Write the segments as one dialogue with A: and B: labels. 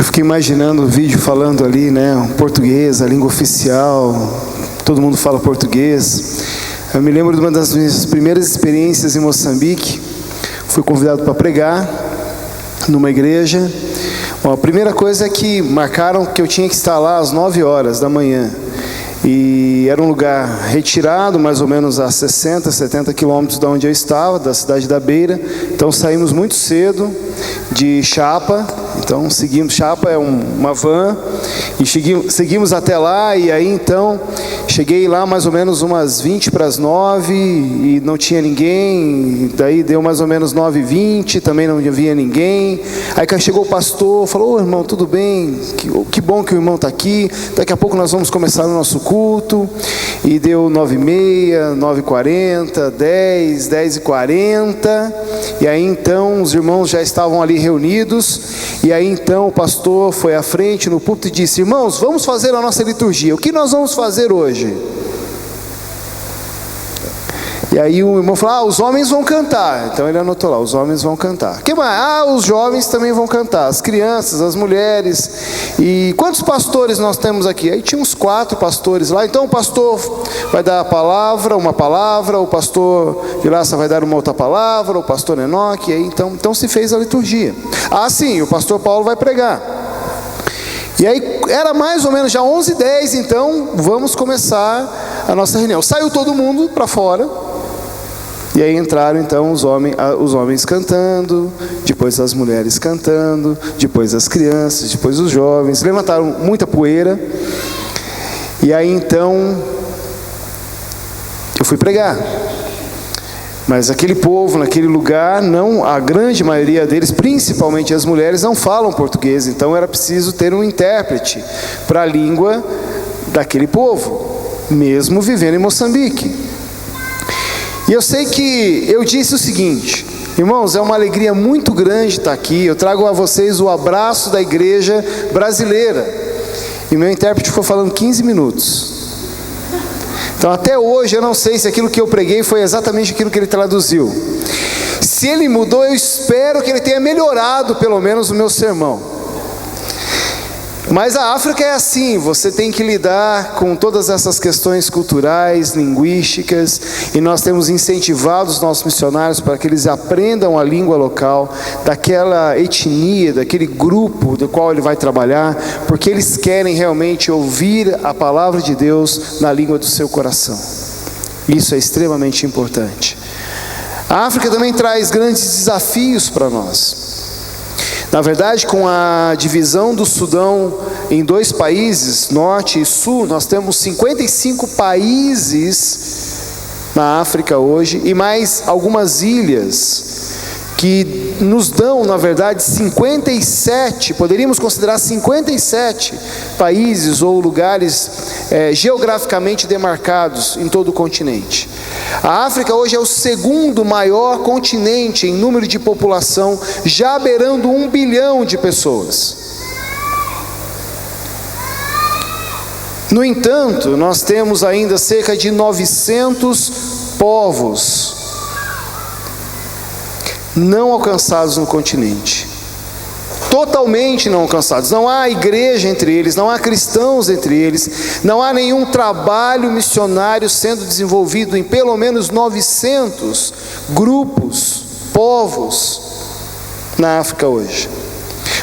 A: Eu fiquei imaginando o vídeo falando ali, né, português, a língua oficial, todo mundo fala português. Eu me lembro de uma das minhas primeiras experiências em Moçambique. Fui convidado para pregar numa igreja. Bom, a primeira coisa é que marcaram que eu tinha que estar lá às 9 horas da manhã. E era um lugar retirado, mais ou menos a 60, 70 quilômetros de onde eu estava, da cidade da Beira. Então saímos muito cedo de Chapa. Então Chapa é uma van, e seguimos até lá. E aí então cheguei lá mais ou menos umas 20 para as 9 e não tinha ninguém. Daí deu mais ou menos 9h20, também não havia ninguém. Aí chegou o pastor, falou: "Ô irmão, tudo bem? Que bom que o irmão está aqui. Daqui a pouco nós vamos começar o nosso culto." E deu 9h30, 9h40, 10, 10h40. E aí então os irmãos já estavam ali reunidos. E aí então o pastor foi à frente no púlpito e disse: "Irmãos, vamos fazer a nossa liturgia. O que nós vamos fazer hoje?" E aí o irmão falou: "Os homens vão cantar." Então ele anotou lá: os homens vão cantar. Que mais? Os jovens também vão cantar, as crianças, as mulheres. E quantos pastores nós temos aqui? Aí tinha uns 4 pastores lá. Então o pastor vai dar uma palavra, o pastor Vilaça vai dar uma outra palavra, o pastor Enoque. E aí então se fez a liturgia. Sim, o pastor Paulo vai pregar. E aí era mais ou menos já 11h10, então vamos começar a nossa reunião. Saiu todo mundo para fora. E aí entraram então os homens cantando, depois as mulheres cantando, depois as crianças, depois os jovens. Levantaram muita poeira. E aí então eu fui pregar. Mas aquele povo, naquele lugar, a grande maioria deles, principalmente as mulheres, não falam português. Então era preciso ter um intérprete para a língua daquele povo, mesmo vivendo em Moçambique. E eu sei que eu disse o seguinte: irmãos, é uma alegria muito grande estar aqui. Eu trago a vocês o abraço da igreja brasileira. E meu intérprete ficou falando 15 minutos. Então até hoje eu não sei se aquilo que eu preguei foi exatamente aquilo que ele traduziu. Se ele mudou, eu espero que ele tenha melhorado pelo menos o meu sermão. Mas a África é assim, você tem que lidar com todas essas questões culturais, linguísticas, e nós temos incentivado os nossos missionários para que eles aprendam a língua local, daquela etnia, daquele grupo do qual ele vai trabalhar, porque eles querem realmente ouvir a palavra de Deus na língua do seu coração. Isso é extremamente importante. A África também traz grandes desafios para nós. Na verdade, com a divisão do Sudão em 2 países, norte e sul, nós temos 55 países na África hoje, e mais algumas ilhas, que nos dão, na verdade, 57, poderíamos considerar 57 países ou lugares geograficamente demarcados em todo o continente. A África hoje é o 2º maior continente em número de população, já beirando 1 bilhão de pessoas. No entanto, nós temos ainda cerca de 900 povos não alcançados no continente. Totalmente não alcançados. Não há igreja entre eles, não há cristãos entre eles, não há nenhum trabalho missionário sendo desenvolvido em pelo menos 900 grupos, povos na África hoje.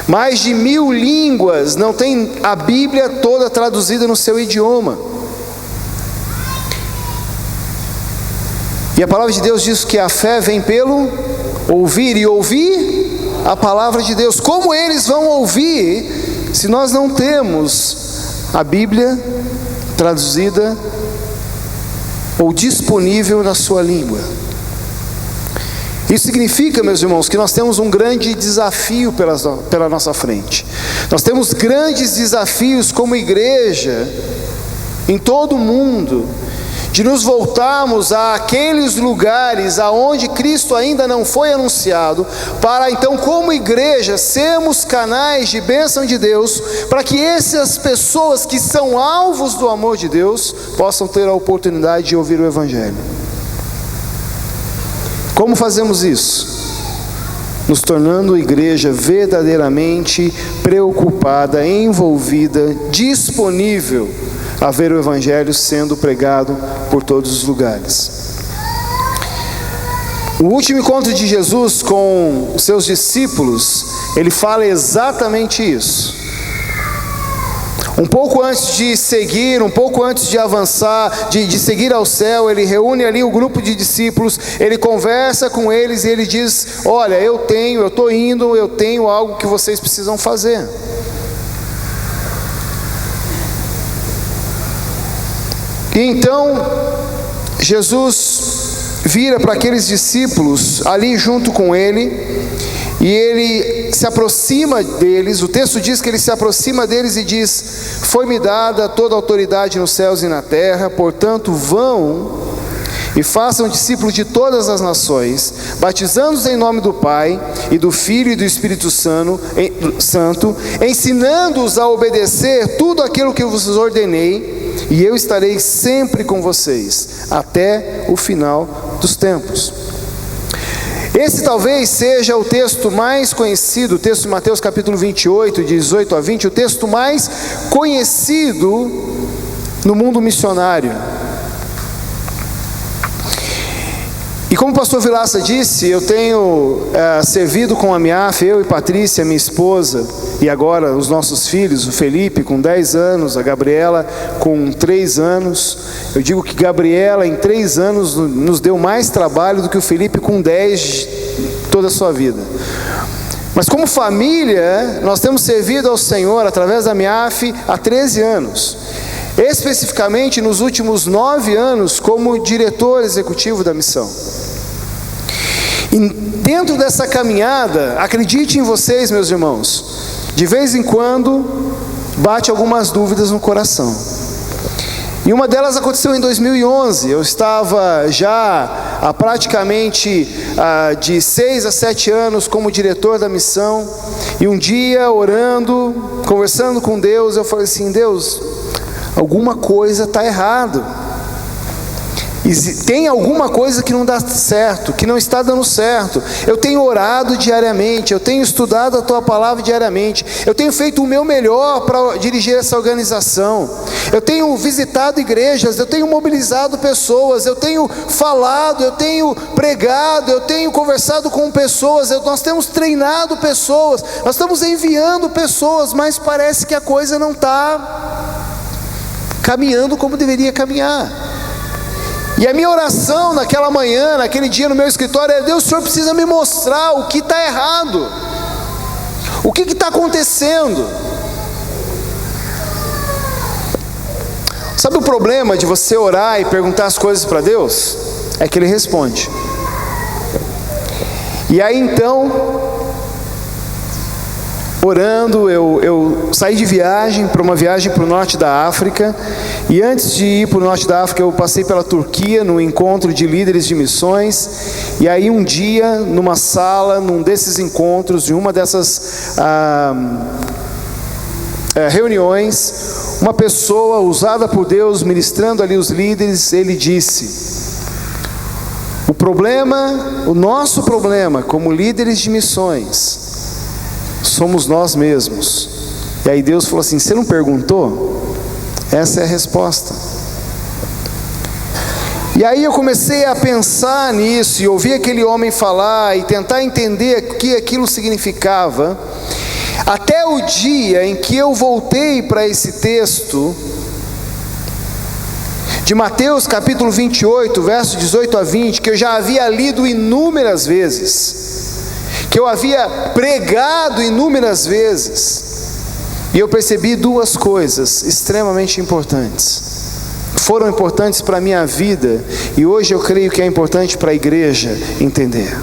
A: Mais de 1000 línguas não tem a Bíblia toda traduzida no seu idioma. E a palavra de Deus diz que a fé vem pelo ouvir, e ouvir a palavra de Deus. Como eles vão ouvir se nós não temos a Bíblia traduzida ou disponível na sua língua? Isso significa, meus irmãos, que nós temos um grande desafio pela nossa frente. Nós temos grandes desafios como igreja em todo o mundo, de nos voltarmos àqueles lugares aonde Cristo ainda não foi anunciado, para então, como igreja, sermos canais de bênção de Deus, para que essas pessoas que são alvos do amor de Deus, possam ter a oportunidade de ouvir o Evangelho. Como fazemos isso? nos tornando igreja verdadeiramente preocupada, envolvida, disponível a ver o Evangelho sendo pregado por todos os lugares. O último encontro de Jesus com os seus discípulos, ele fala exatamente isso. Um pouco antes de seguir, um pouco antes de avançar, de seguir ao céu, ele reúne ali o grupo de discípulos, ele conversa com eles e ele diz: olha, eu estou indo, eu tenho algo que vocês precisam fazer. E então, Jesus vira para aqueles discípulos ali junto com ele, e ele se aproxima deles. O texto diz que ele se aproxima deles e diz: foi-me dada toda a autoridade nos céus e na terra, portanto vão e façam discípulos de todas as nações, batizando-os em nome do Pai, e do Filho e do Espírito Santo, ensinando-os a obedecer tudo aquilo que eu vos ordenei, e eu estarei sempre com vocês, até o final dos tempos. Esse talvez seja o texto mais conhecido, o texto de Mateus capítulo 28, de 18 a 20, o texto mais conhecido no mundo missionário. E como o pastor Vilaça disse, eu tenho servido com a MIAF, eu e Patrícia, minha esposa, e agora os nossos filhos, o Felipe com 10 anos, a Gabriela com 3 anos. Eu digo que Gabriela em 3 anos nos deu mais trabalho do que o Felipe com 10 toda a sua vida. Mas como família, nós temos servido ao Senhor através da MIAF há 13 anos. Especificamente nos últimos 9 anos como diretor executivo da missão. E dentro dessa caminhada, acredite em vocês, meus irmãos, de vez em quando bate algumas dúvidas no coração. E uma delas aconteceu em 2011, eu estava já há praticamente de 6 a 7 anos como diretor da missão, e um dia orando, conversando com Deus, eu falei assim: Deus, alguma coisa está errado. Tem alguma coisa que não dá certo, que não está dando certo. Eu tenho orado diariamente, eu tenho estudado a Tua Palavra diariamente, eu tenho feito o meu melhor para dirigir essa organização, eu tenho visitado igrejas, eu tenho mobilizado pessoas, eu tenho falado, eu tenho pregado, eu tenho conversado com pessoas, nós temos treinado pessoas, nós estamos enviando pessoas, mas parece que a coisa não está caminhando como deveria caminhar. E a minha oração naquela manhã, naquele dia no meu escritório era: Deus, o Senhor precisa me mostrar o que está errado, o que está acontecendo. Sabe o problema de você orar e perguntar as coisas para Deus? É que Ele responde. E aí então, orando, eu saí de viagem, para uma viagem para o norte da África, e antes de ir para o norte da África eu passei pela Turquia, num encontro de líderes de missões, e aí um dia, numa sala, num desses encontros, em uma dessas reuniões, uma pessoa usada por Deus, ministrando ali os líderes, ele disse: o nosso problema como líderes de missões, somos nós mesmos. E aí Deus falou assim: você não perguntou? Essa é a resposta. E aí eu comecei a pensar nisso, e ouvir aquele homem falar, e tentar entender o que aquilo significava, até o dia em que eu voltei para esse texto de Mateus capítulo 28, verso 18 a 20, que eu já havia lido inúmeras vezes, que eu havia pregado inúmeras vezes, e eu percebi duas coisas extremamente importantes, foram importantes para a minha vida, e hoje eu creio que é importante para a igreja entender.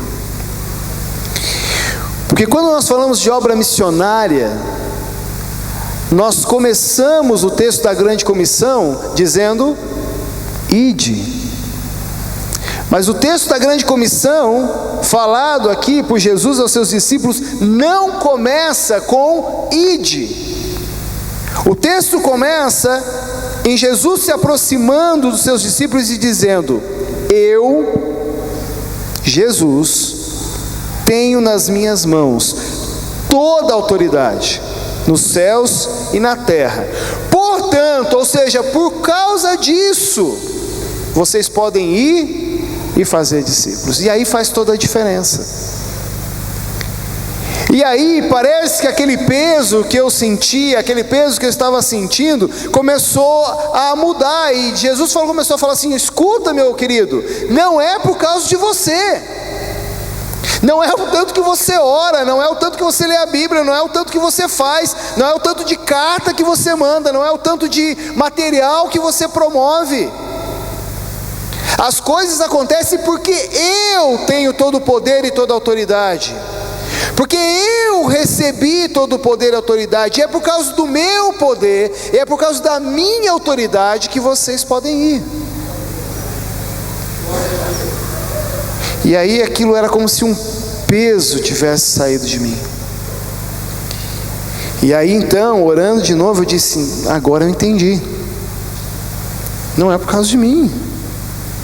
A: Porque quando nós falamos de obra missionária, nós começamos o texto da grande comissão dizendo: ide. Mas o texto da grande comissão, falado aqui por Jesus aos seus discípulos, não começa com ide. O texto começa em Jesus se aproximando dos seus discípulos e dizendo: eu, Jesus, tenho nas minhas mãos toda a autoridade, nos céus e na terra. Portanto, ou seja, por causa disso, vocês podem ir e fazer discípulos. E aí faz toda a diferença. E aí parece que aquele peso que eu sentia, aquele peso que eu estava sentindo, começou a mudar. E Jesus começou a falar assim: escuta, meu querido, não é por causa de você, não é o tanto que você ora, não é o tanto que você lê a Bíblia, não é o tanto que você faz, não é o tanto de carta que você manda, não é o tanto de material que você promove. As coisas acontecem porque eu tenho todo o poder e toda a autoridade, porque eu recebi todo o poder e autoridade. E é por causa do meu poder, e é por causa da minha autoridade que vocês podem ir. E aí aquilo era como se um peso tivesse saído de mim. E aí então, orando de novo, eu disse: agora eu entendi. Não é por causa de mim,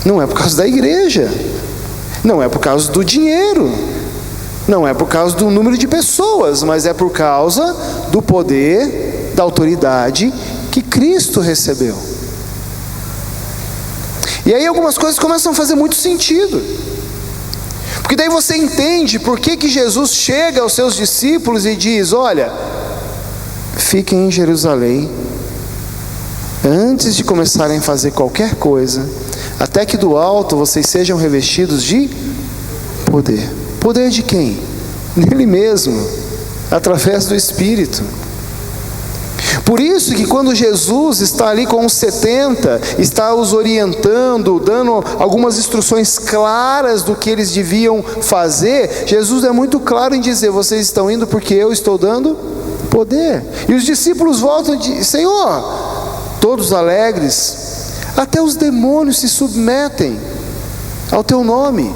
A: não é por causa da igreja, não é por causa do dinheiro, não é por causa do número de pessoas, mas é por causa do poder, da autoridade que Cristo recebeu. E aí algumas coisas começam a fazer muito sentido, porque daí você entende por que Jesus chega aos seus discípulos e diz: olha, fiquem em Jerusalém, antes de começarem a fazer qualquer coisa, até que do alto vocês sejam revestidos de poder. Poder de quem? Nele mesmo, através do Espírito. Por isso que quando Jesus está ali com os 70, está os orientando, dando algumas instruções claras do que eles deviam fazer, Jesus é muito claro em dizer: vocês estão indo porque eu estou dando poder. E os discípulos voltam e dizem: Senhor, todos alegres, até os demônios se submetem ao teu nome.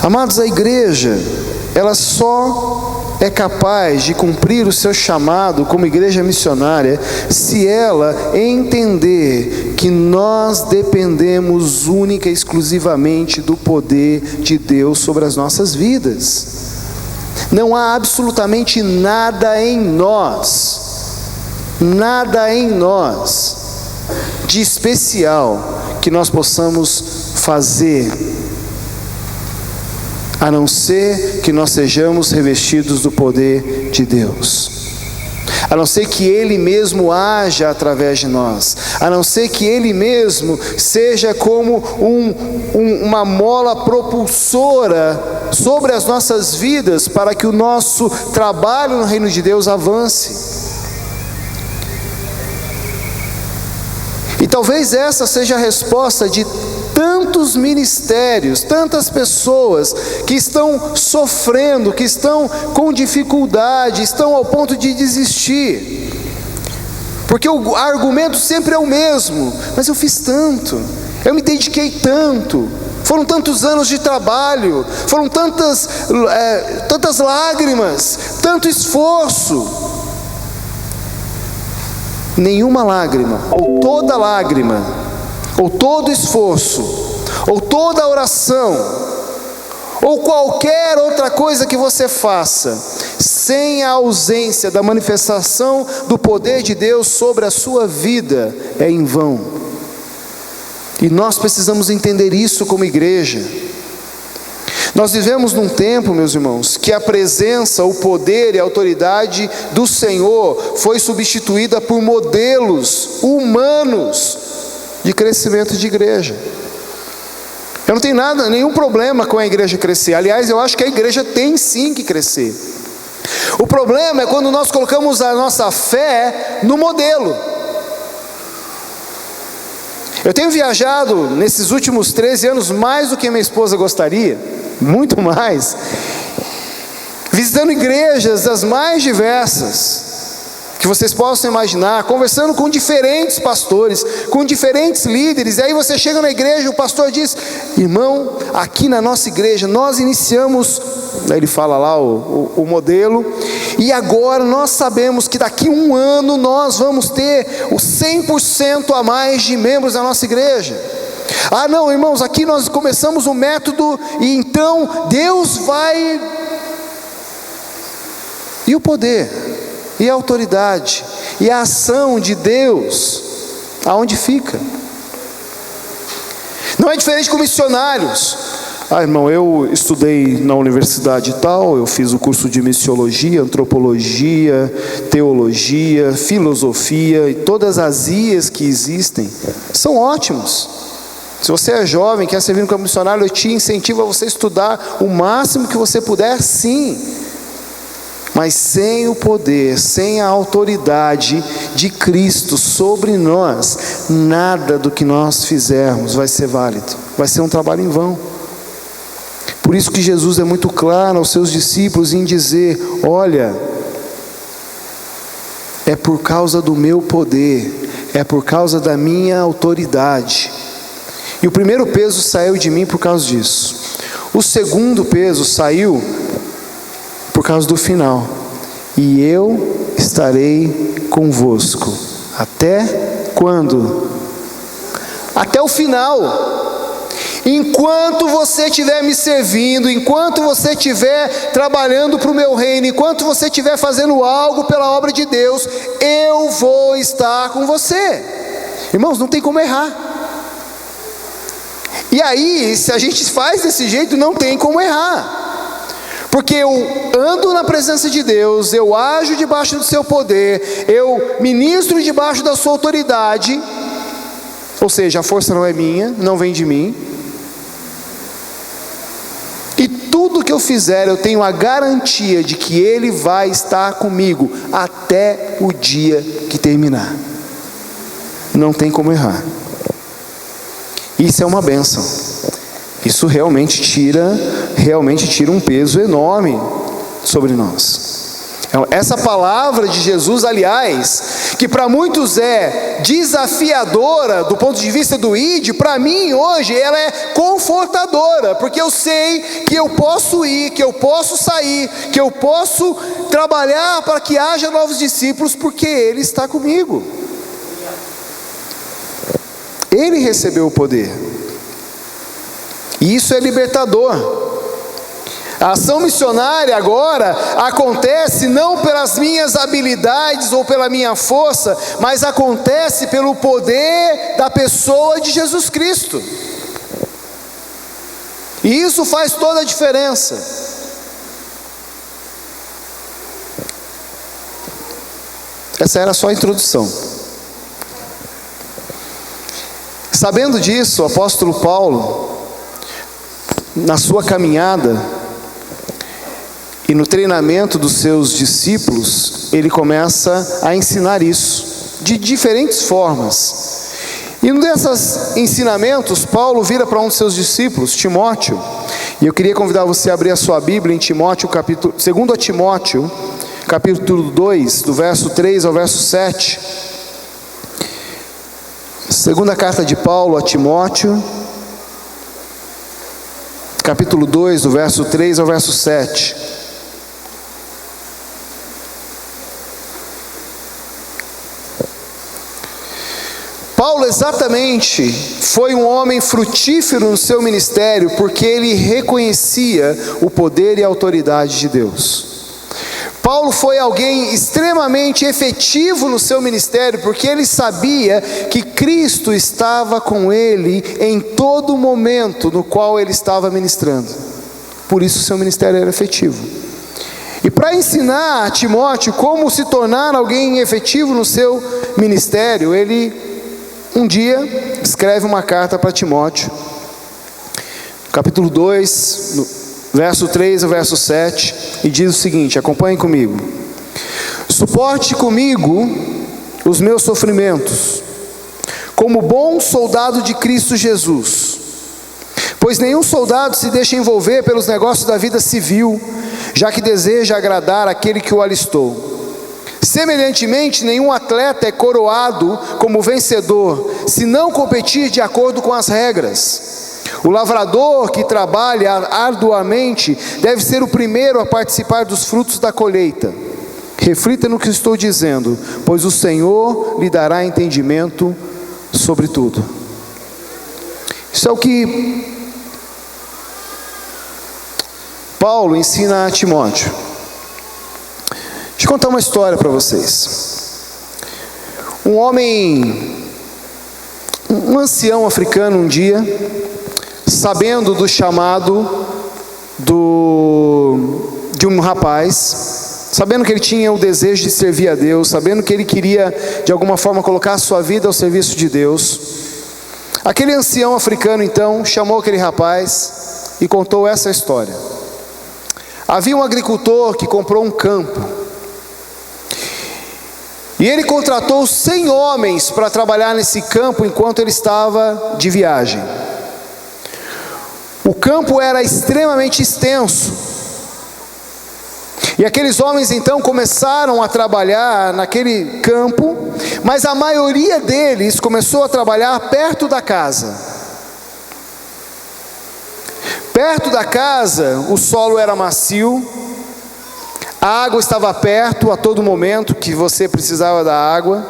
A: Amados, a igreja, ela só é capaz de cumprir o seu chamado como igreja missionária se ela entender que nós dependemos única e exclusivamente do poder de Deus sobre as nossas vidas. Não há absolutamente nada em nós de especial que nós possamos fazer, a não ser que nós sejamos revestidos do poder de Deus, a não ser que Ele mesmo haja através de nós, a não ser que Ele mesmo seja como uma mola propulsora sobre as nossas vidas, para que o nosso trabalho no reino de Deus avance. E talvez essa seja a resposta de tantos ministérios, tantas pessoas que estão sofrendo, que estão com dificuldade, estão ao ponto de desistir, porque o argumento sempre é o mesmo: mas eu fiz tanto, eu me dediquei tanto, foram tantos anos de trabalho, foram tantas lágrimas, tanto esforço. Nenhuma lágrima, ou toda lágrima, ou todo esforço, ou toda oração, ou qualquer outra coisa que você faça, sem a ausência da manifestação do poder de Deus sobre a sua vida, é em vão. E nós precisamos entender isso como igreja. Nós vivemos num tempo, meus irmãos, que a presença, o poder e a autoridade do Senhor foi substituída por modelos humanos de crescimento de igreja. Eu não tenho nenhum problema com a igreja crescer. Aliás, eu acho que a igreja tem sim que crescer. O problema é quando nós colocamos a nossa fé no modelo. Eu tenho viajado nesses últimos 13 anos mais do que minha esposa gostaria, muito mais, visitando igrejas das mais diversas que vocês possam imaginar, conversando com diferentes pastores, com diferentes líderes. E aí você chega na igreja, o pastor diz: irmão, aqui na nossa igreja nós iniciamos, aí ele fala lá o modelo, e agora nós sabemos que daqui a 1 ano nós vamos ter o 100% a mais de membros da nossa igreja. Ah não, irmãos, aqui nós começamos um método e então Deus vai... E o poder, e a autoridade, e a ação de Deus, aonde fica? Não é diferente com missionários. Ah, irmão, eu estudei na universidade tal, eu fiz o curso de missiologia, antropologia, teologia, filosofia, e todas as IAs que existem são ótimos. Se você é jovem, quer servir como missionário, eu te incentivo a você estudar o máximo que você puder, sim. Mas sem o poder, sem a autoridade de Cristo sobre nós, nada do que nós fizermos vai ser válido, vai ser um trabalho em vão. Por isso que Jesus é muito claro aos seus discípulos em dizer: olha, é por causa do meu poder, é por causa da minha autoridade. E o primeiro peso saiu de mim por causa disso. O segundo peso saiu por causa do final. E eu estarei convosco. Até quando? Até o final. Enquanto você estiver me servindo, enquanto você estiver trabalhando para o meu reino, enquanto você estiver fazendo algo pela obra de Deus, eu vou estar com você. Irmãos, não tem como errar. E aí, se a gente faz desse jeito, não tem como errar. Porque eu ando na presença de Deus, eu ajo debaixo do seu poder, eu ministro debaixo da sua autoridade, ou seja, a força não é minha, não vem de mim. E tudo que eu fizer, eu tenho a garantia de que Ele vai estar comigo até o dia que terminar. Não tem como errar. Isso é uma bênção. Isso realmente tira um peso enorme sobre nós. Essa palavra de Jesus, aliás, que para muitos é desafiadora do ponto de vista do ID, para mim hoje ela é confortadora, porque eu sei que eu posso ir, que eu posso sair, que eu posso trabalhar para que haja novos discípulos, porque Ele está comigo. Ele recebeu o poder. E isso é libertador. A ação missionária agora acontece não pelas minhas habilidades ou pela minha força, mas acontece pelo poder da pessoa de Jesus Cristo. E isso faz toda a diferença. Essa era só a introdução. Sabendo disso, o apóstolo Paulo, na sua caminhada e no treinamento dos seus discípulos, ele começa a ensinar isso de diferentes formas. E num desses ensinamentos, Paulo vira para um dos seus discípulos, Timóteo, e eu queria convidar você a abrir a sua Bíblia em Timóteo, 2 Timóteo, capítulo 2, do verso 3 ao verso 7. Segunda carta de Paulo a Timóteo, capítulo 2, do verso 3 ao verso 7. Paulo exatamente foi um homem frutífero no seu ministério, porque ele reconhecia o poder e a autoridade de Deus. Paulo foi alguém extremamente efetivo no seu ministério, porque ele sabia que Cristo estava com ele em todo momento no qual ele estava ministrando. Por isso o seu ministério era efetivo. E para ensinar a Timóteo como se tornar alguém efetivo no seu ministério, ele um dia escreve uma carta para Timóteo, capítulo 2, verso 3 ao verso 7, e diz o seguinte, acompanhem comigo: suporte comigo os meus sofrimentos, como bom soldado de Cristo Jesus, pois nenhum soldado se deixa envolver pelos negócios da vida civil, já que deseja agradar aquele que o alistou. Semelhantemente, nenhum atleta é coroado como vencedor, se não competir de acordo com as regras. O lavrador que trabalha arduamente deve ser o primeiro a participar dos frutos da colheita. Reflita no que estou dizendo, pois o Senhor lhe dará entendimento sobre tudo. Isso é o que Paulo ensina a Timóteo. Deixa eu contar uma história para vocês. Um ancião africano um dia, sabendo do chamado de um rapaz, sabendo que ele tinha o desejo de servir a Deus, sabendo que ele queria de alguma forma colocar a sua vida ao serviço de Deus, aquele ancião africano então chamou aquele rapaz e contou essa história. Havia um agricultor que comprou um campo, e ele contratou 100 homens para trabalhar nesse campo enquanto ele estava de viagem. O campo era extremamente extenso, e aqueles homens então começaram a trabalhar naquele campo, mas a maioria deles começou a trabalhar perto da casa. Perto da casa, o solo era macio, a água estava perto a todo momento que você precisava da água,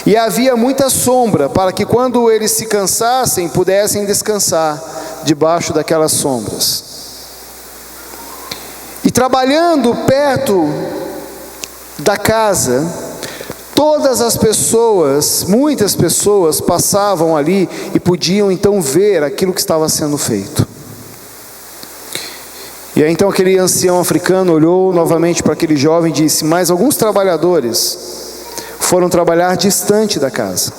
A: e havia muita sombra para que quando eles se cansassem, pudessem descansar debaixo daquelas sombras. E trabalhando perto da casa, todas as pessoas, muitas pessoas passavam ali e podiam então ver aquilo que estava sendo feito. E aí então aquele ancião africano olhou novamente para aquele jovem e disse: mas alguns trabalhadores foram trabalhar distante da casa.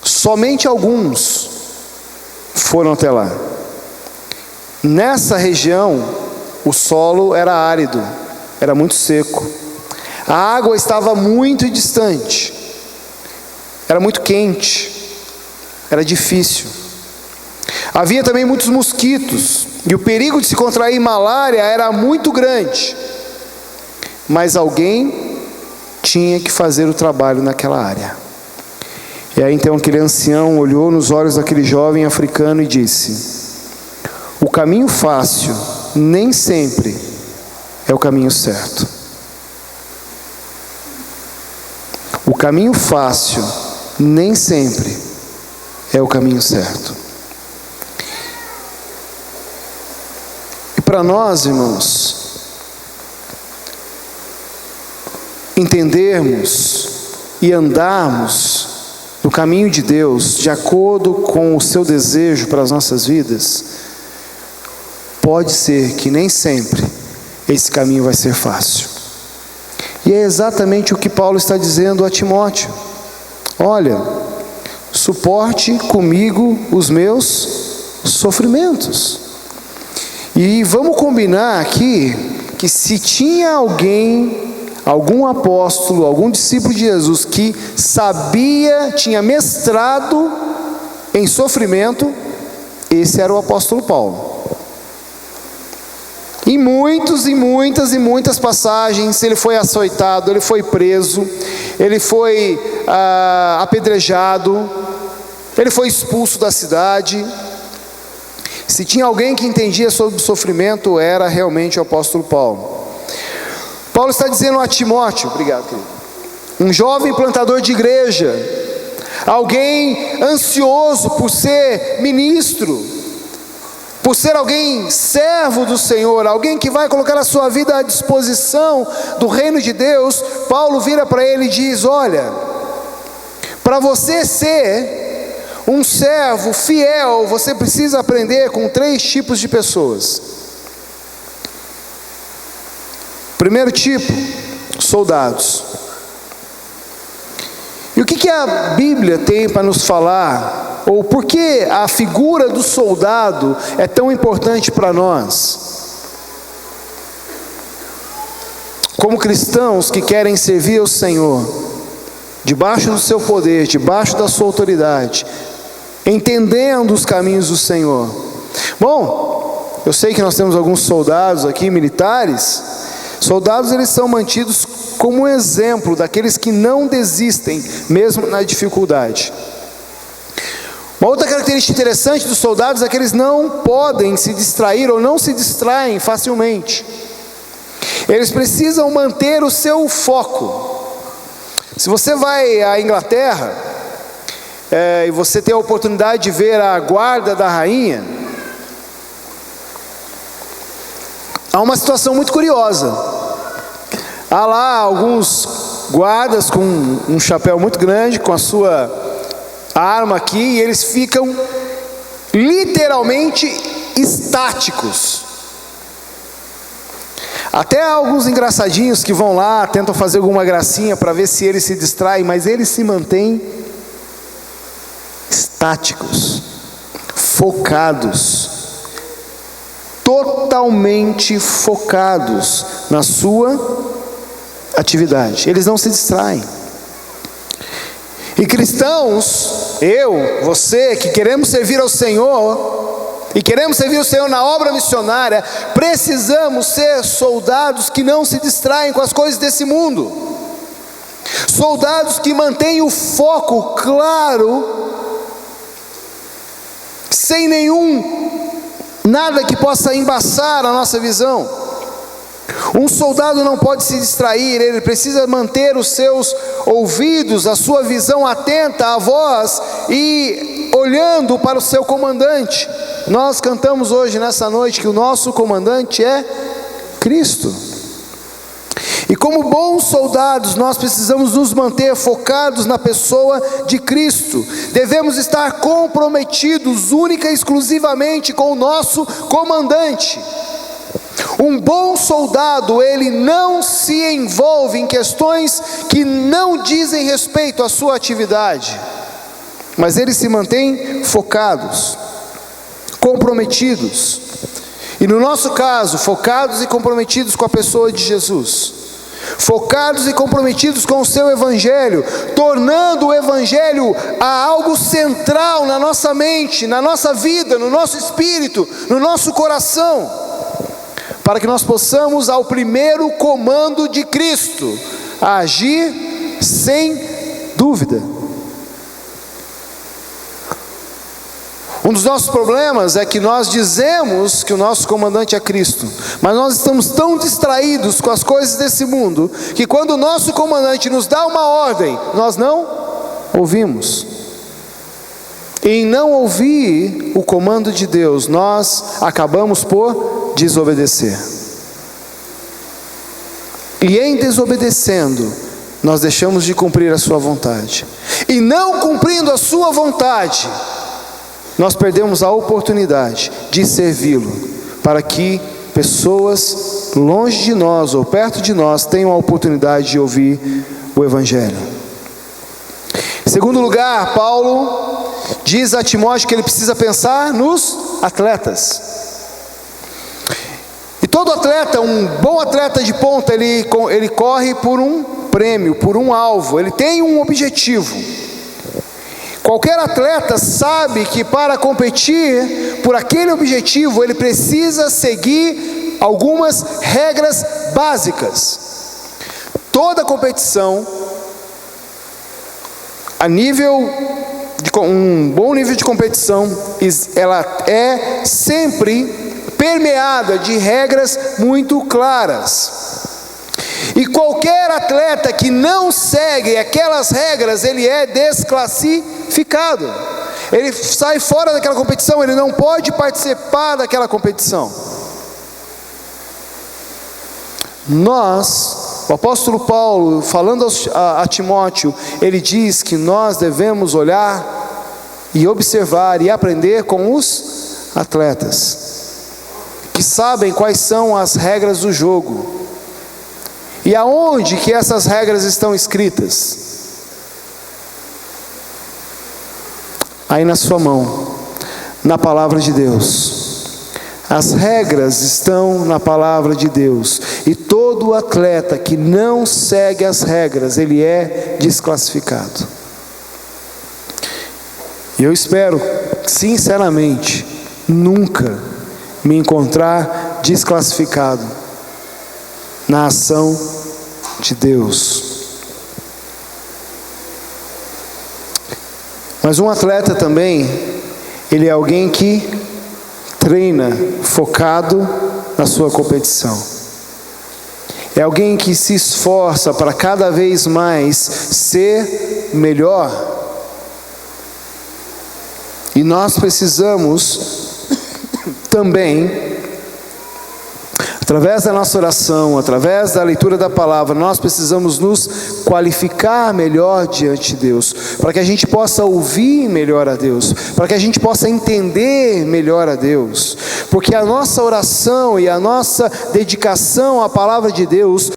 A: Somente alguns foram até lá. Nessa região, o solo era árido, era muito seco. A água estava muito distante, era muito quente, era difícil. Havia também muitos mosquitos, e o perigo de se contrair malária era muito grande. Mas alguém tinha que fazer o trabalho naquela área. E aí então aquele ancião olhou nos olhos daquele jovem africano e disse: o caminho fácil nem sempre é o caminho certo. O caminho fácil nem sempre é o caminho certo. E para nós, irmãos, entendermos e andarmos no caminho de Deus, de acordo com o seu desejo para as nossas vidas, pode ser que nem sempre esse caminho vai ser fácil. E é exatamente o que Paulo está dizendo a Timóteo: olha, suporte comigo os meus sofrimentos. E vamos combinar aqui que se tinha alguém, algum apóstolo, algum discípulo de Jesus que sabia, tinha mestrado em sofrimento, esse era o apóstolo Paulo. Em muitas passagens, ele foi açoitado, ele foi preso, ele foi apedrejado, ele foi expulso da cidade. Se tinha alguém que entendia sobre o sofrimento, era realmente o apóstolo Paulo. Paulo está dizendo a Timóteo, obrigado, querido, um jovem plantador de igreja, alguém ansioso por ser ministro, por ser alguém servo do Senhor, alguém que vai colocar a sua vida à disposição do reino de Deus. Paulo vira para ele e diz: olha, para você ser um servo fiel, você precisa aprender com 3 tipos de pessoas. Primeiro tipo, soldados. E o que a Bíblia tem para nos falar, ou por que a figura do soldado é tão importante para nós? Como cristãos que querem servir ao Senhor, debaixo do seu poder, debaixo da sua autoridade, entendendo os caminhos do Senhor. Bom, eu sei que nós temos alguns soldados aqui, militares. Soldados, eles são mantidos como um exemplo daqueles que não desistem, mesmo na dificuldade. Uma outra característica interessante dos soldados é que eles não podem se distrair ou não se distraem facilmente. Eles precisam manter o seu foco. Se você vai à Inglaterra, e você tem a oportunidade de ver a guarda da rainha, há uma situação muito curiosa. Há lá alguns guardas com um chapéu muito grande, com a sua arma aqui, e eles ficam literalmente estáticos. Até há alguns engraçadinhos que vão lá, tentam fazer alguma gracinha para ver se eles se distraem, mas eles se mantêm estáticos, focados, totalmente focados na sua atividade. Eles não se distraem. E cristãos, eu, você, que queremos servir ao Senhor, e queremos servir o Senhor na obra missionária, precisamos ser soldados que não se distraem com as coisas desse mundo, soldados que mantêm o foco claro, sem nada que possa embaçar a nossa visão. Um soldado não pode se distrair, ele precisa manter os seus ouvidos, a sua visão atenta à voz e olhando para o seu comandante. Nós cantamos hoje, nessa noite, que o nosso comandante é Cristo. E como bons soldados, nós precisamos nos manter focados na pessoa de Cristo. Devemos estar comprometidos única e exclusivamente com o nosso comandante. Um bom soldado, ele não se envolve em questões que não dizem respeito à sua atividade, mas ele se mantém focados, comprometidos. E no nosso caso, focados e comprometidos com a pessoa de Jesus, focados e comprometidos com o seu Evangelho, tornando o Evangelho algo central na nossa mente, na nossa vida, no nosso espírito, no nosso coração, para que nós possamos, ao primeiro comando de Cristo, agir sem dúvida. Um dos nossos problemas é que nós dizemos que o nosso comandante é Cristo, mas nós estamos tão distraídos com as coisas desse mundo, que quando o nosso comandante nos dá uma ordem, nós não ouvimos. E em não ouvir o comando de Deus, nós acabamos por desobedecer. E em desobedecendo, nós deixamos de cumprir a sua vontade. E não cumprindo a sua vontade, nós perdemos a oportunidade de servi-lo, para que pessoas longe de nós ou perto de nós tenham a oportunidade de ouvir o Evangelho. Em segundo lugar, Paulo diz a Timóteo que ele precisa pensar nos atletas. E todo atleta, um bom atleta de ponta, ele corre por um prêmio, por um alvo, ele tem um objetivo. Qualquer atleta sabe que para competir por aquele objetivo, ele precisa seguir algumas regras básicas. Toda competição, a nível de um bom nível de competição, ela é sempre permeada de regras muito claras. E qualquer atleta que não segue aquelas regras, ele é desclassificado. Ele sai fora daquela competição, ele não pode participar daquela competição. O apóstolo Paulo, falando a Timóteo, ele diz que nós devemos olhar e observar e aprender com os atletas, que sabem quais são as regras do jogo. E aonde que essas regras estão escritas? Aí na sua mão, na palavra de Deus. As regras estão na palavra de Deus. E todo atleta que não segue as regras, ele é desclassificado. E eu espero, sinceramente, nunca me encontrar desclassificado na ação de Deus. Mas um atleta também, ele é alguém que treina focado na sua competição. É alguém que se esforça para cada vez mais ser melhor. nós precisamos também, através da nossa oração, através da leitura da palavra, nós precisamos nos qualificar melhor diante de Deus, para que a gente possa ouvir melhor a Deus, para que a gente possa entender melhor a Deus, porque a nossa oração e a nossa dedicação à palavra de Deus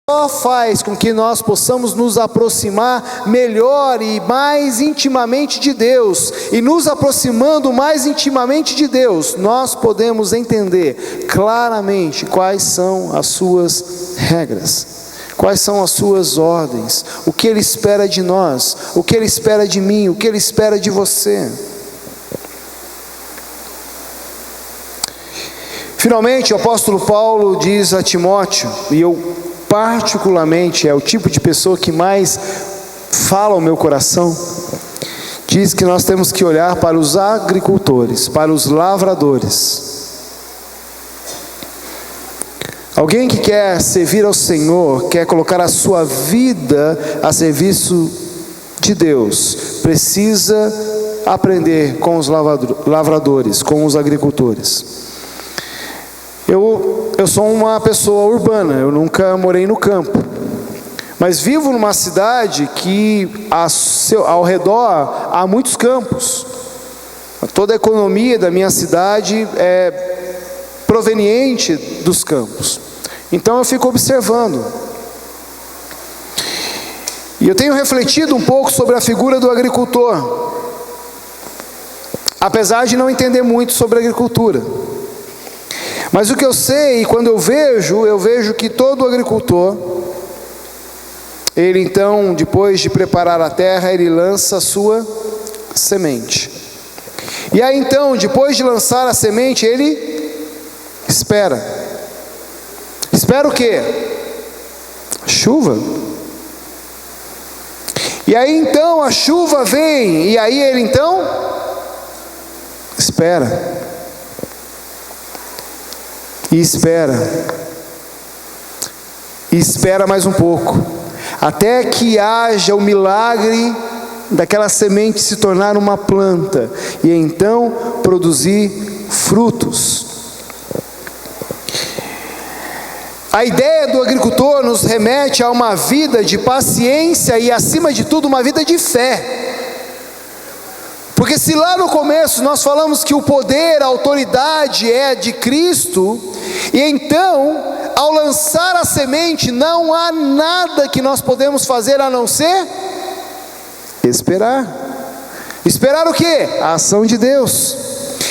A: só faz com que nós possamos nos aproximar melhor e mais intimamente de Deus. E nos aproximando mais intimamente de Deus, nós podemos entender claramente quais são as suas regras, quais são as suas ordens, o que Ele espera de nós, o que Ele espera de mim, o que Ele espera de você. Finalmente, o apóstolo Paulo diz a Timóteo, e eu particularmente é o tipo de pessoa que mais fala ao meu coração, diz que nós temos que olhar para os agricultores, para os lavradores. Alguém que quer servir ao Senhor, quer colocar a sua vida a serviço de Deus, precisa aprender com os lavradores, com os agricultores. Eu sou uma pessoa urbana, eu nunca morei no campo, mas vivo numa cidade que ao redor há muitos campos. Toda a economia da minha cidade é proveniente dos campos. Então eu fico observando. E eu tenho refletido um pouco sobre a figura do agricultor, apesar de não entender muito sobre agricultura. Mas o que eu sei, quando eu vejo que todo agricultor, ele então, depois de preparar a terra, ele lança a sua semente. E aí então, depois de lançar a semente, ele espera. Espera o quê? Chuva. E aí então a chuva vem, e aí ele então espera. E espera mais um pouco, até que haja o milagre daquela semente se tornar uma planta, e então produzir frutos. A ideia do agricultor nos remete a uma vida de paciência e, acima de tudo, uma vida de fé. Porque se lá no começo nós falamos que o poder, a autoridade é de Cristo, e então, ao lançar a semente, não há nada que nós podemos fazer a não ser esperar. Esperar o quê? A ação de Deus.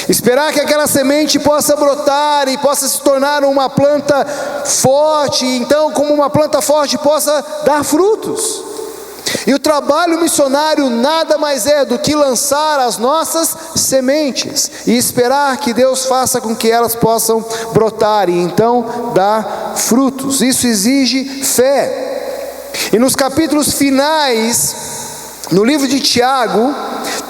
A: Esperar que aquela semente possa brotar e possa se tornar uma planta forte, e então, como uma planta forte, possa dar frutos. E o trabalho missionário nada mais é do que lançar as nossas sementes e esperar que Deus faça com que elas possam brotar e então dar frutos. Isso exige fé. E nos capítulos finais, no livro de Tiago,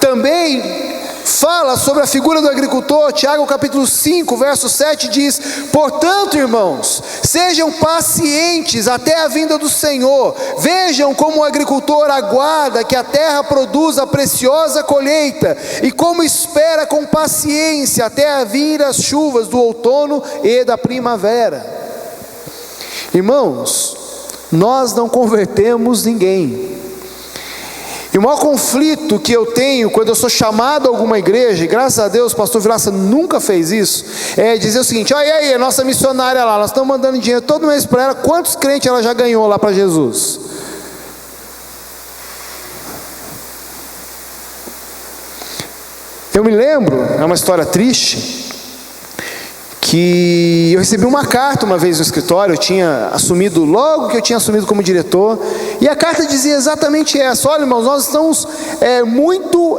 A: também fala sobre a figura do agricultor. Tiago capítulo 5, verso 7 diz: portanto, irmãos, sejam pacientes até a vinda do Senhor. Vejam como o agricultor aguarda que a terra produza a preciosa colheita, e como espera com paciência até vir as chuvas do outono e da primavera. Irmãos, nós não convertemos ninguém. E o maior conflito que eu tenho quando eu sou chamado a alguma igreja, e graças a Deus o pastor Vilaça nunca fez isso, é dizer o seguinte: olha aí, a nossa missionária lá, nós estamos mandando dinheiro todo mês para ela, quantos crentes ela já ganhou lá para Jesus? Eu me lembro, é uma história triste, que eu recebi uma carta uma vez no escritório. Eu tinha assumido, logo que eu tinha assumido como diretor, e a carta dizia exatamente essa: olha, irmãos, nós estamos muito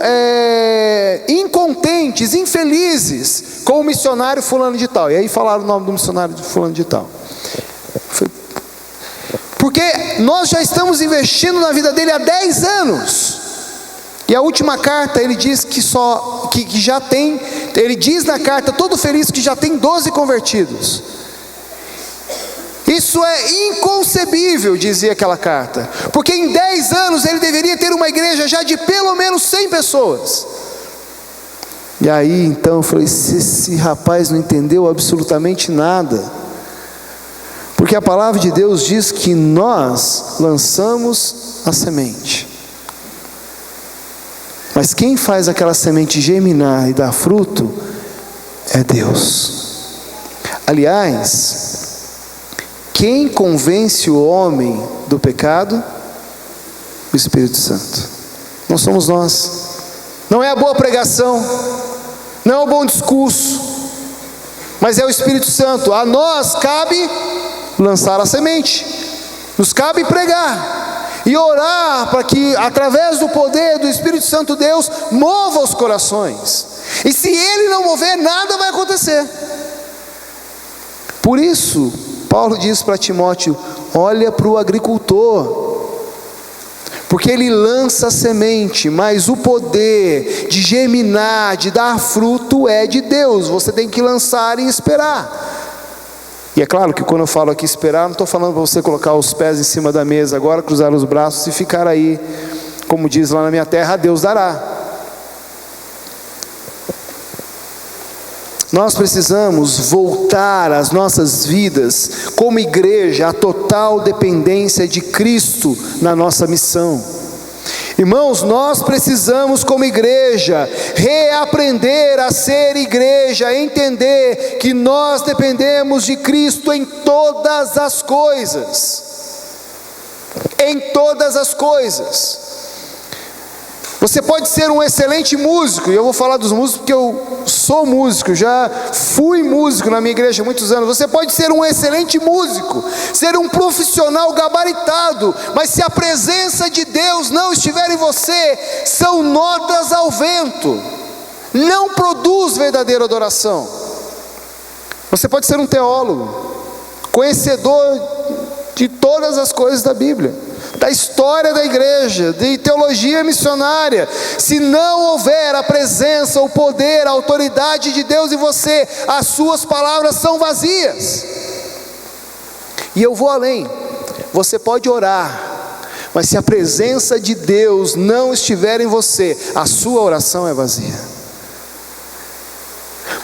A: incontentes, infelizes com o missionário fulano de tal. E aí falaram o nome do missionário de fulano de tal. Porque nós já estamos investindo na vida dele há 10 anos. E a última carta ele diz que já tem, ele diz na carta, todo feliz, que já tem 12 convertidos. Isso é inconcebível, dizia aquela carta, porque em 10 anos ele deveria ter uma igreja já de pelo menos 100 pessoas. E aí então eu falei, esse rapaz não entendeu absolutamente nada. Porque a palavra de Deus diz que nós lançamos a semente. Mas quem faz aquela semente germinar e dar fruto é Deus. Aliás, quem convence o homem do pecado? O Espírito Santo. Não somos nós. Não é a boa pregação, não é o bom discurso, mas é o Espírito Santo. A nós cabe lançar a semente, nos cabe pregar e orar para que através do poder do Espírito Santo Deus mova os corações. E se Ele não mover, nada vai acontecer. Por isso Paulo diz para Timóteo: olha para o agricultor, porque ele lança a semente, mas o poder de germinar, de dar fruto é de Deus. Você tem que lançar e esperar. E é claro que quando eu falo aqui esperar, não estou falando para você colocar os pés em cima da mesa agora, cruzar os braços e ficar aí, como diz lá na minha terra, Deus dará. Nós precisamos voltar as nossas vidas como igreja à total dependência de Cristo na nossa missão. Irmãos, nós precisamos como igreja reaprender a ser igreja, entender que nós dependemos de Cristo em todas as coisas. Em todas as coisas. Você pode ser um excelente músico, e eu vou falar dos músicos porque eu sou músico, já fui músico na minha igreja há muitos anos. Você pode ser um excelente músico, ser um profissional gabaritado, mas se a presença de Deus não estiver em você, são notas ao vento, não produz verdadeira adoração. Você pode ser um teólogo, conhecedor de todas as coisas da Bíblia, da história da igreja, de teologia missionária. Se não houver a presença, o poder, a autoridade de Deus em você, as suas palavras são vazias. E eu vou além. Você pode orar, mas se a presença de Deus não estiver em você, a sua oração é vazia.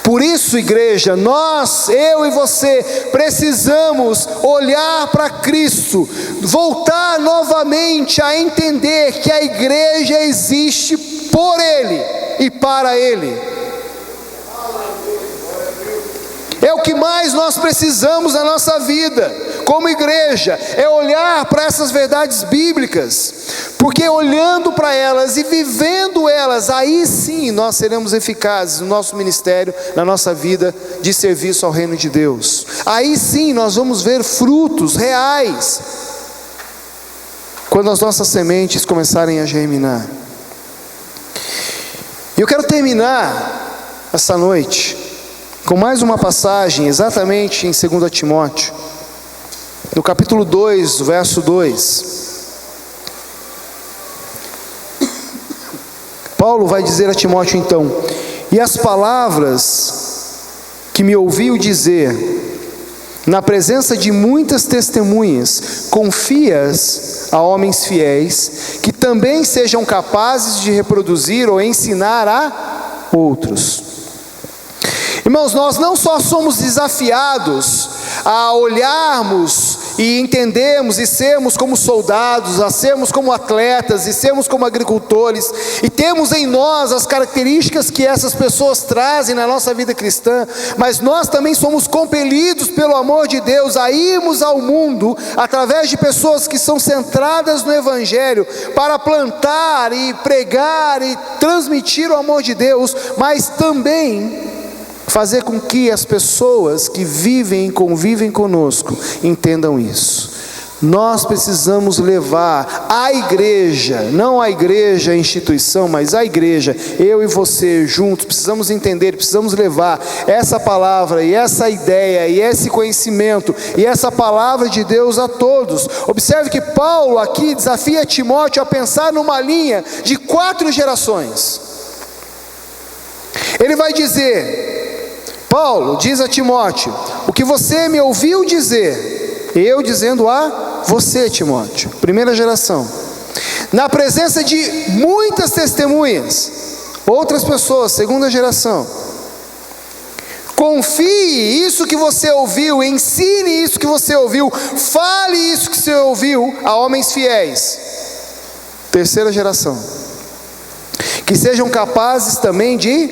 A: Por isso, igreja, nós, eu e você, precisamos olhar para Cristo, voltar novamente a entender que a igreja existe por Ele e para Ele. É o que mais nós precisamos na nossa vida, como igreja, é olhar para essas verdades bíblicas, porque olhando para elas e vivendo elas, aí sim nós seremos eficazes no nosso ministério, na nossa vida de serviço ao reino de Deus. Aí sim nós vamos ver frutos reais, quando as nossas sementes começarem a germinar. E eu quero terminar essa noite com mais uma passagem, exatamente em 2 Timóteo, no capítulo 2, verso 2. Paulo vai dizer a Timóteo então: e as palavras que me ouviu dizer, na presença de muitas testemunhas, confias a homens fiéis, que também sejam capazes de reproduzir ou ensinar a outros. Irmãos, nós não só somos desafiados a olharmos e entendermos e sermos como soldados, a sermos como atletas e sermos como agricultores, e temos em nós as características que essas pessoas trazem na nossa vida cristã, mas nós também somos compelidos pelo amor de Deus a irmos ao mundo, através de pessoas que são centradas no Evangelho, para plantar e pregar e transmitir o amor de Deus, mas também fazer com que as pessoas que vivem e convivem conosco entendam isso. Nós precisamos levar a igreja, não a igreja, a instituição, mas a igreja, eu e você juntos, precisamos entender, precisamos levar essa palavra e essa ideia e esse conhecimento e essa palavra de Deus a todos. Observe que Paulo aqui desafia Timóteo a pensar numa linha de 4 gerações. Ele vai dizer: Paulo diz a Timóteo, o que você me ouviu dizer, eu dizendo a você, Timóteo, primeira geração, na presença de muitas testemunhas. Outras pessoas, segunda geração. Confie isso que você ouviu, ensine isso que você ouviu, fale isso que você ouviu a homens fiéis. Terceira geração. Que sejam capazes também de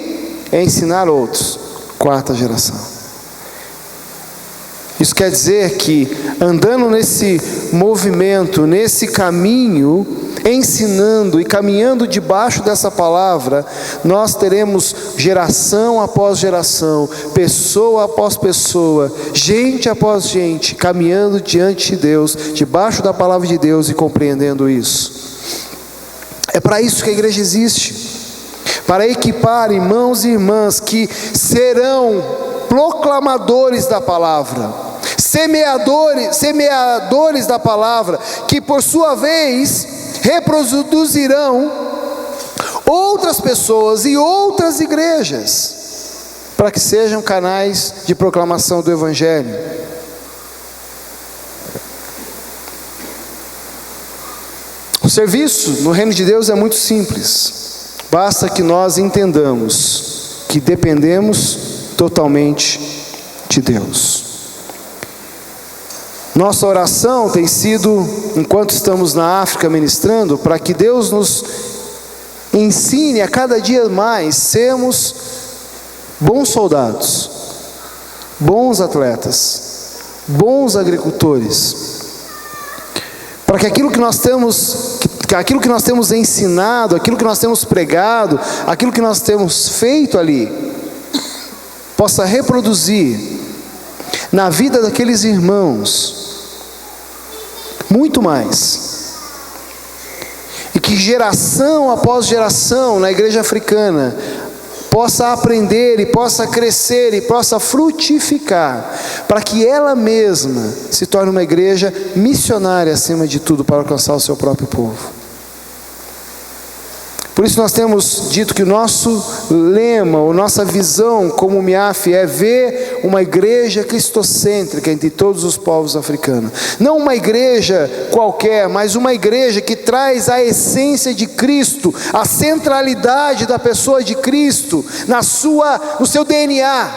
A: ensinar outros. Quarta geração. Isso quer dizer que andando nesse movimento, nesse caminho, ensinando e caminhando debaixo dessa palavra, nós teremos geração após geração, pessoa após pessoa, gente após gente, caminhando diante de Deus, debaixo da palavra de Deus e compreendendo isso. É para isso que a igreja existe, para equipar irmãos e irmãs que serão proclamadores da palavra, semeadores da palavra, que por sua vez reproduzirão outras pessoas e outras igrejas, para que sejam canais de proclamação do Evangelho. O serviço no reino de Deus é muito simples, basta que nós entendamos que dependemos totalmente de Deus. Nossa oração tem sido, enquanto estamos na África ministrando, para que Deus nos ensine a cada dia mais sermos bons soldados, bons atletas, bons agricultores, para que aquilo que nós temos ensinado, aquilo que nós temos pregado, aquilo que nós temos feito ali, possa reproduzir na vida daqueles irmãos muito mais, e que geração após geração na igreja africana possa aprender e possa crescer e possa frutificar, para que ela mesma se torne uma igreja missionária acima de tudo, para alcançar o seu próprio povo. Por isso nós temos dito que o nosso lema, ou nossa visão como MIAF é ver uma igreja cristocêntrica entre todos os povos africanos. Não uma igreja qualquer, mas uma igreja que traz a essência de Cristo, a centralidade da pessoa de Cristo no seu DNA.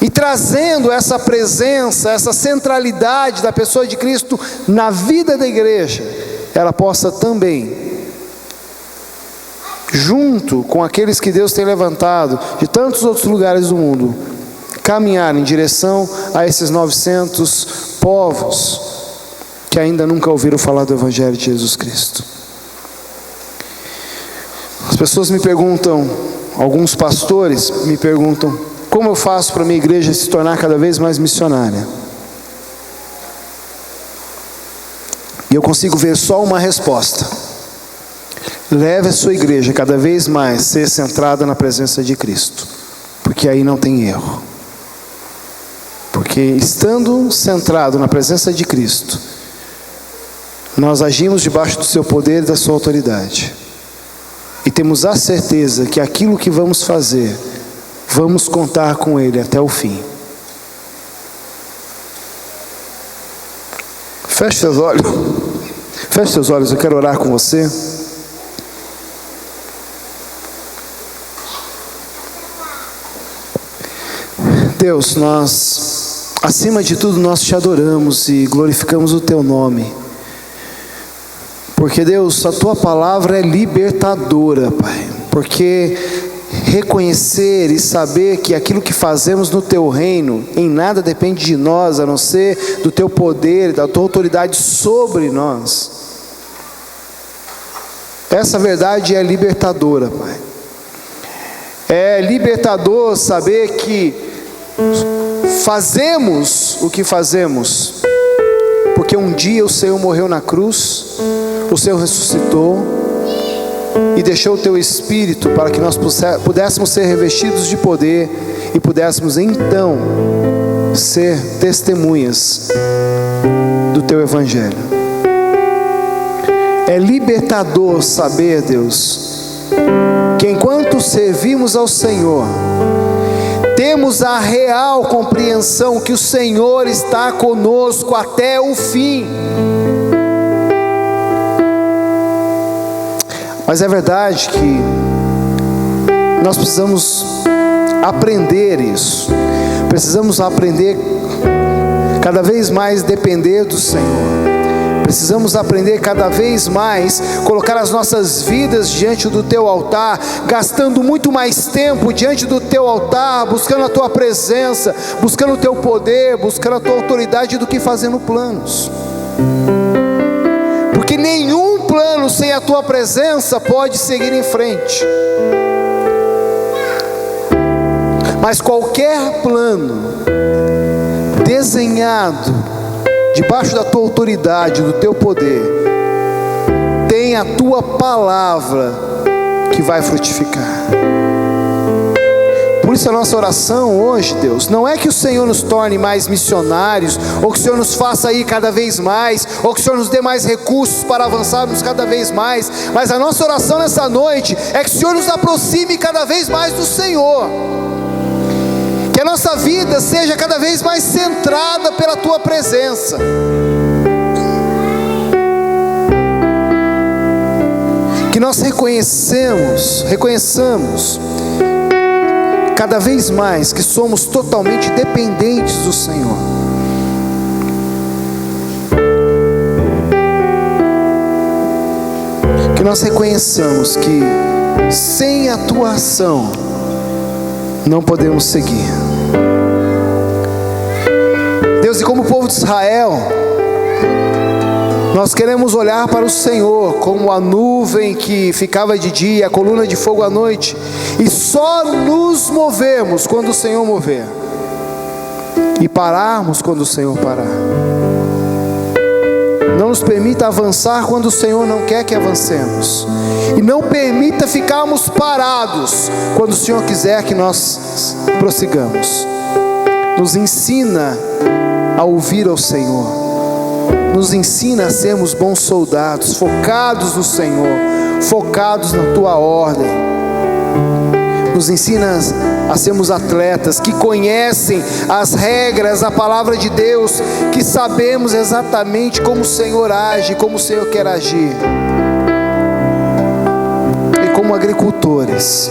A: E trazendo essa presença, essa centralidade da pessoa de Cristo na vida da igreja, ela possa também, junto com aqueles que Deus tem levantado de tantos outros lugares do mundo, caminhar em direção a esses 900 povos que ainda nunca ouviram falar do Evangelho de Jesus Cristo. As pessoas me perguntam, alguns pastores me perguntam, como eu faço para a minha igreja se tornar cada vez mais missionária? E eu consigo ver só uma resposta: leve a sua igreja cada vez mais a ser centrada na presença de Cristo, porque aí não tem erro. Porque estando centrado na presença de Cristo, nós agimos debaixo do seu poder e da sua autoridade, e temos a certeza que aquilo que vamos fazer, vamos contar com Ele até o fim. Feche seus olhos. Feche seus olhos, eu quero orar com você. Deus, nós, acima de tudo, nós te adoramos e glorificamos o teu nome. Porque, Deus, a tua palavra é libertadora, Pai. Porque reconhecer e saber que aquilo que fazemos no teu reino, em nada depende de nós, a não ser do teu poder, da tua autoridade sobre nós. Essa verdade é libertadora, Pai. É libertador saber que fazemos o que fazemos, porque um dia o Senhor morreu na cruz, o Senhor ressuscitou e deixou o teu Espírito para que nós pudéssemos ser revestidos de poder e pudéssemos então ser testemunhas do teu Evangelho. É libertador saber, Deus, que enquanto servimos ao Senhor, temos a real compreensão que o Senhor está conosco até o fim. Mas é verdade que nós precisamos aprender isso. Precisamos aprender cada vez mais depender do Senhor. Precisamos aprender cada vez mais colocar as nossas vidas diante do Teu altar, gastando muito mais tempo diante do Teu altar, buscando a Tua presença, buscando o Teu poder, buscando a Tua autoridade, do que fazendo planos. Porque nenhum plano sem a Tua presença pode seguir em frente. Mas qualquer plano desenhado debaixo da Tua autoridade, do Teu poder, tem a Tua palavra que vai frutificar. Por isso a nossa oração hoje, Deus, não é que o Senhor nos torne mais missionários, ou que o Senhor nos faça ir cada vez mais, ou que o Senhor nos dê mais recursos para avançarmos cada vez mais, mas a nossa oração nessa noite é que o Senhor nos aproxime cada vez mais do Senhor. Que a nossa vida seja cada vez mais centrada pela Tua presença. Que nós reconheçamos cada vez mais que somos totalmente dependentes do Senhor. Que nós reconheçamos que sem a Tua ação não podemos seguir. Deus, e como o povo de Israel, nós queremos olhar para o Senhor como a nuvem que ficava de dia, a coluna de fogo à noite, e só nos movemos quando o Senhor mover, e pararmos quando o Senhor parar. Não nos permita avançar quando o Senhor não quer que avancemos, e não permita ficarmos parados quando o Senhor quiser que nós prossigamos. Nos ensina a ouvir ao Senhor, nos ensina a sermos bons soldados, focados no Senhor, focados na Tua ordem. Nos ensina a sermos atletas que conhecem as regras, a palavra de Deus, que sabemos exatamente como o Senhor age, como o Senhor quer agir. E como agricultores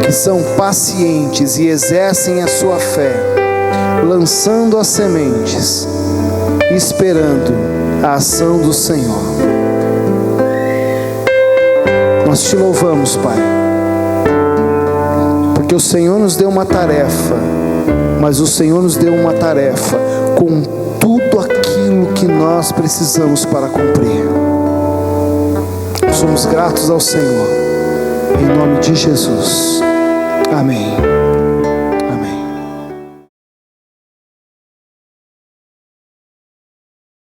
A: que são pacientes e exercem a sua fé, lançando as sementes, esperando a ação do Senhor. Nós Te louvamos, Pai, porque o Senhor nos deu uma tarefa, mas o Senhor nos deu uma tarefa com tudo aquilo que nós precisamos para cumprir. Somos gratos ao Senhor, em nome de Jesus. Amém.